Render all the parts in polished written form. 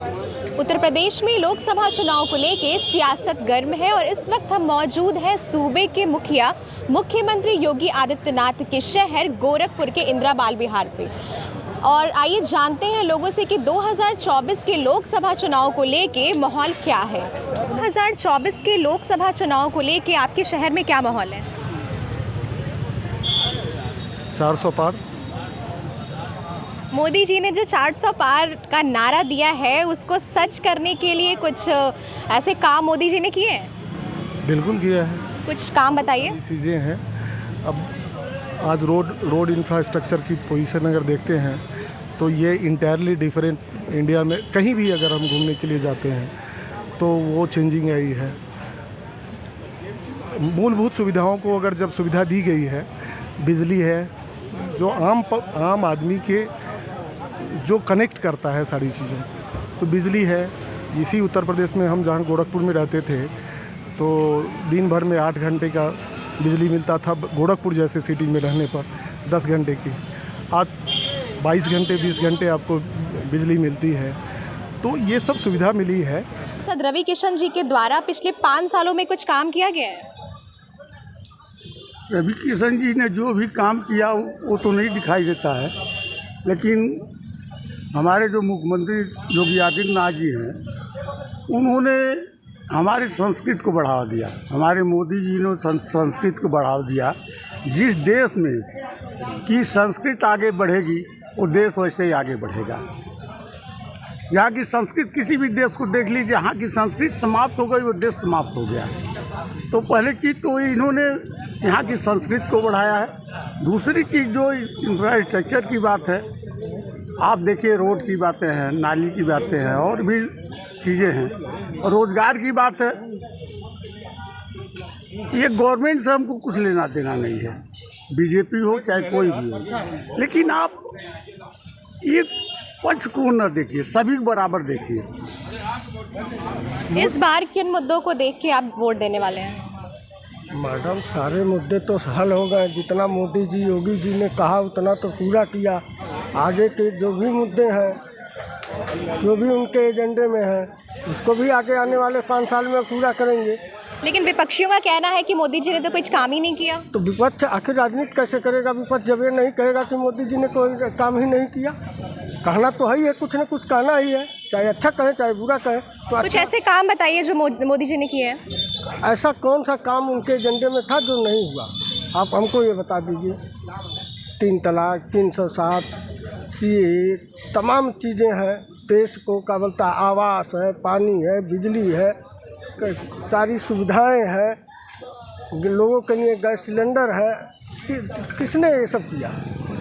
उत्तर प्रदेश में लोकसभा चुनाव को लेके सियासत गर्म है और इस वक्त हम मौजूद हैं सूबे के मुखिया मुख्यमंत्री योगी आदित्यनाथ के शहर गोरखपुर के इंदिरा बाल विहार पे। और आइए जानते हैं लोगों से कि 2024 के लोकसभा चुनाव को लेके माहौल क्या है। 2024 के लोकसभा चुनाव को लेके आपके शहर में क्या माहौल है? 400 पार। मोदी जी ने जो 400 पार का नारा दिया है उसको सच करने के लिए कुछ ऐसे काम मोदी जी ने किए हैं? बिल्कुल किया है। कुछ काम बताइए। चीज़ें हैं। अब आज रोड इंफ्रास्ट्रक्चर की पोजीशन अगर देखते हैं तो ये इंटायरली डिफरेंट। इंडिया में कहीं भी अगर हम घूमने के लिए जाते हैं तो वो चेंजिंग आई है। मूलभूत सुविधाओं को अगर जब सुविधा दी गई है, बिजली है जो आम आदमी के जो कनेक्ट करता है सारी चीज़ों, तो बिजली है। इसी उत्तर प्रदेश में हम जहाँ गोरखपुर में रहते थे तो दिन भर में 8 घंटे का बिजली मिलता था। गोरखपुर जैसे सिटी में रहने पर 10 घंटे की, आज 22 घंटे 20 घंटे आपको बिजली मिलती है। तो ये सब सुविधा मिली है। सांसद रवि किशन जी के द्वारा पिछले 5 सालों में कुछ काम किया गया है? रवि किशन जी ने जो भी काम किया वो तो नहीं दिखाई देता है, लेकिन हमारे जो मुख्यमंत्री योगी आदित्यनाथ जी हैं उन्होंने हमारे संस्कृत को बढ़ावा दिया। हमारे मोदी जी ने संस्कृत को बढ़ावा दिया। जिस देश में की संस्कृत आगे बढ़ेगी वो देश वैसे ही आगे बढ़ेगा। यहाँ की संस्कृत, किसी भी देश को देख लीजिए, यहाँ की संस्कृत समाप्त हो गई वो देश समाप्त हो गया। तो पहली चीज़ तो इन्होंने यहाँ की संस्कृत को बढ़ाया है। दूसरी चीज़ जो इंफ्रास्ट्रक्चर की बात है, आप देखिए रोड की बातें हैं, नाली की बातें हैं और भी चीज़ें हैं। और रोज़गार की बात है, ये गवर्नमेंट से हमको कुछ लेना देना नहीं है, बीजेपी हो चाहे कोई भी हो। लेकिन आप ये पक्ष को न देखिए, सभी को बराबर देखिए। इस बार किन मुद्दों को देख के आप वोट देने वाले हैं? मैडम, सारे मुद्दे तो हल हो गए। जितना मोदी जी योगी जी ने कहा उतना तो पूरा किया। आगे के जो भी मुद्दे हैं, जो भी उनके एजेंडे में है, उसको भी आगे आने वाले 5 साल में पूरा करेंगे। लेकिन विपक्षियों का कहना है कि मोदी जी ने तो कुछ काम ही नहीं किया। तो विपक्ष आखिर राजनीति कैसे करेगा? विपक्ष जब ये नहीं कहेगा कि मोदी जी ने कोई काम ही नहीं किया। कहना तो है, कुछ न कुछ कहना ही है, चाहे अच्छा कहे चाहे बुरा कहे। तो कुछ ऐसे काम बताइए जो मोदी जी ने किए हैं। ऐसा कौन सा काम उनके एजेंडे में था जो नहीं हुआ? आप हमको ये बता दीजिए। 3 तलाक, 307, सीए, तमाम चीज़ें हैं। देश को क्या बोलता है, आवास है, पानी है, बिजली है, सारी सुविधाएं हैं, लोगों के लिए गैस सिलेंडर है। किसने ये सब किया?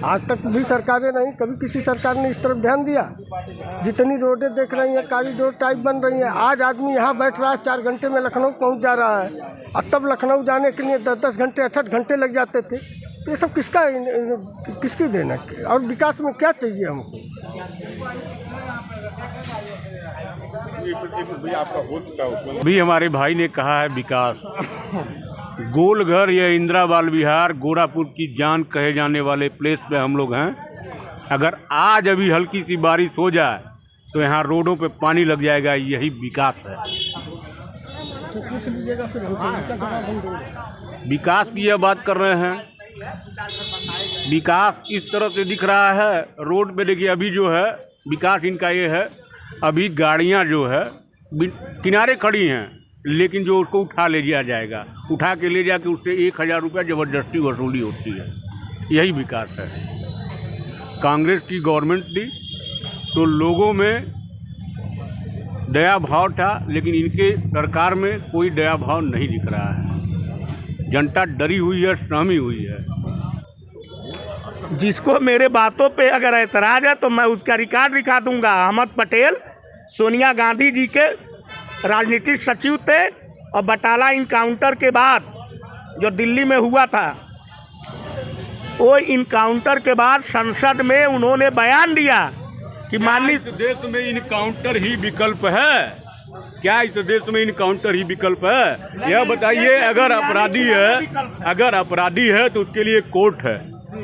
आज तक भी सरकारें नहीं, कभी किसी सरकार ने इस तरफ ध्यान दिया? जितनी रोडें देख रही हैं कॉरिडोर टाइप बन रही हैं। आज आदमी यहाँ बैठ रहा है, 4 घंटे में लखनऊ पहुँच जा रहा है। और तब लखनऊ जाने के लिए 10-10 घंटे 8-8 घंटे लग जाते थे। तो ये सब किसकी देन है? और विकास में क्या चाहिए हमको? भी हमारे भाई ने कहा है विकास। गोलघर या इंदिरा बाल विहार गोरखपुर की जान कहे जाने वाले प्लेस पे हम लोग हैं। अगर आज अभी हल्की सी बारिश हो जाए तो यहाँ रोडों पे पानी लग जाएगा। यही विकास है। विकास की यह बात कर रहे हैं। विकास इस तरह से दिख रहा है रोड पे। देखिए अभी जो है विकास इनका ये है, अभी गाड़ियाँ जो है किनारे खड़ी हैं, लेकिन जो उसको उठा ले जाया जाएगा, उठा के ले जाके उससे 1000 रुपया ज़बरदस्ती वसूली होती है। यही विकास है। कांग्रेस की गवर्नमेंट थी तो लोगों में दया भाव था, लेकिन इनके सरकार में कोई दया भाव नहीं दिख रहा है। जनता डरी हुई है, सहमी हुई है। जिसको मेरे बातों पे अगर ऐतराज़ है तो मैं उसका रिकॉर्ड दिखा दूंगा। अहमद पटेल सोनिया गांधी जी के राजनीतिक सचिव थे और बटाला इनकाउंटर के बाद जो दिल्ली में हुआ था, वो इनकाउंटर के बाद संसद में उन्होंने बयान दिया कि माननीय इस देश में इनकाउंटर ही विकल्प है। क्या इस देश में इनकाउंटर ही विकल्प है? यह बताइए। अगर अपराधी है तो उसके लिए कोर्ट है।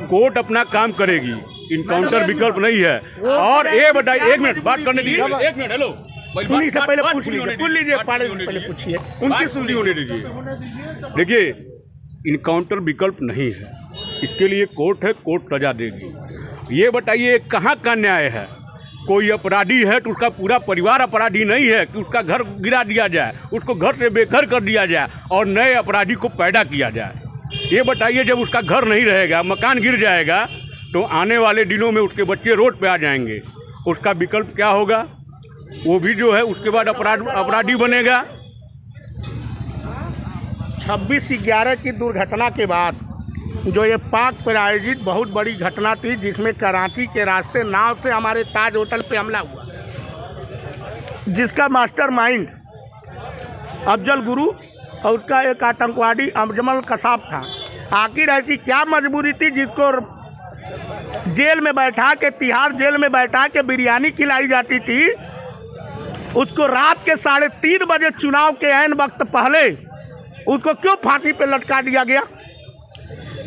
कोर्ट अपना काम करेगी। इनकाउंटर विकल्प नहीं है। और ये बताइए, एक मिनट बात करने दीजिए, एक मिनट, हेलो, उन्हीं से पहले पूछ लीजिए, पाड़े से पहले पूछिए, उनकी सुननी होने दीजिए। देखिए, इनकाउंटर विकल्प नहीं है, इसके लिए कोर्ट है, कोर्ट सजा देगी। ये बताइए कहाँ का न्याय है? कोई अपराधी है तो उसका पूरा परिवार अपराधी नहीं है कि उसका घर गिरा दिया जाए, उसको घर से बेघर कर दिया जाए और नए अपराधी को पैदा किया जाए। ये बताइए, जब उसका घर नहीं रहेगा, मकान गिर जाएगा, तो आने वाले दिनों में उसके बच्चे रोड पे आ जाएंगे, उसका विकल्प क्या होगा? वो भी जो है उसके बाद अपराधी बनेगा। 26/11 की दुर्घटना के बाद जो ये पाक प्रायोजित बहुत बड़ी घटना थी, जिसमें कराची के रास्ते नाव से हमारे ताज होटल पे हमला हुआ, जिसका मास्टरमाइंड अफजल गुरु और उसका एक आतंकवादी अजमल कसाब था। आखिर ऐसी क्या मजबूरी थी जिसको जेल में बैठा के, तिहाड़ जेल में बैठा के बिरयानी खिलाई जाती थी, उसको रात के 3:30 बजे चुनाव के ऐन वक्त पहले उसको क्यों फांसी पे लटका दिया गया?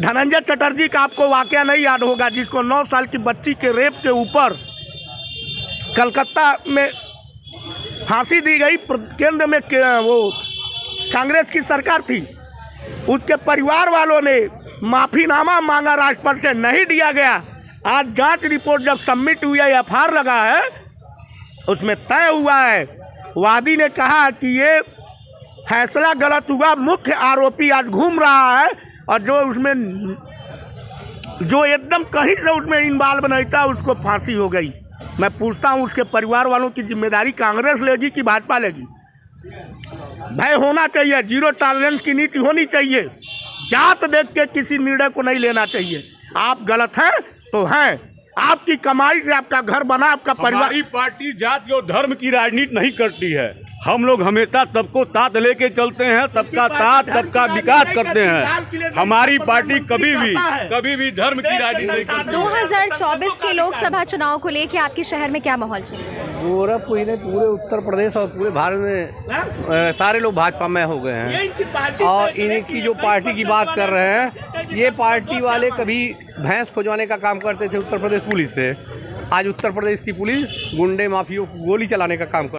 धनंजय चटर्जी का आपको वाकया नहीं याद होगा, जिसको 9 साल की बच्ची के रेप के ऊपर कलकत्ता में फांसी दी गई। केंद्र में वो कांग्रेस की सरकार थी, उसके परिवार वालों ने माफ़ीनामा मांगा, राष्ट्रपति से नहीं दिया गया। आज जांच रिपोर्ट जब सबमिट हुई है, एफआईआर लगा है, उसमें तय हुआ है, वादी ने कहा कि ये फैसला गलत हुआ, मुख्य आरोपी आज घूम रहा है और जो एकदम कहीं से उसमें इन्वॉल्व नहीं था उसको फांसी हो गई। मैं पूछता हूँ, उसके परिवार वालों की जिम्मेदारी कांग्रेस लेगी कि भाजपा लेगी? भय होना चाहिए, जीरो टॉलरेंस की नीति होनी चाहिए, जात देख के किसी निर्णय को नहीं लेना चाहिए। आप गलत हैं तो हैं, आपकी कमाई से आपका घर बना, आपका परिवार। हमारी पार्टी जाति और धर्म की राजनीति नहीं करती है, हम लोग हमेशा सबको साथ लेके चलते हैं, सबका साथ सबका विकास करते हैं। हमारी पार्टी कभी भी धर्म की राजनीति नहीं करती। 2024 के लोकसभा चुनाव को लेकर आपके शहर में क्या माहौल चल रहा है? गोरखपुर ने पूरे उत्तर प्रदेश और पूरे भारत में सारे लोग भाजपा में हो गए हैं। और इनकी जो पार्टी की बात कर रहे हैं, ये पार्टी वाले कभी भैंस खुजवाने का काम करते थे उत्तर प्रदेश पुलिस से, आज उत्तर प्रदेश की पुलिस गुंडे माफियों को गोली चलाने का काम कर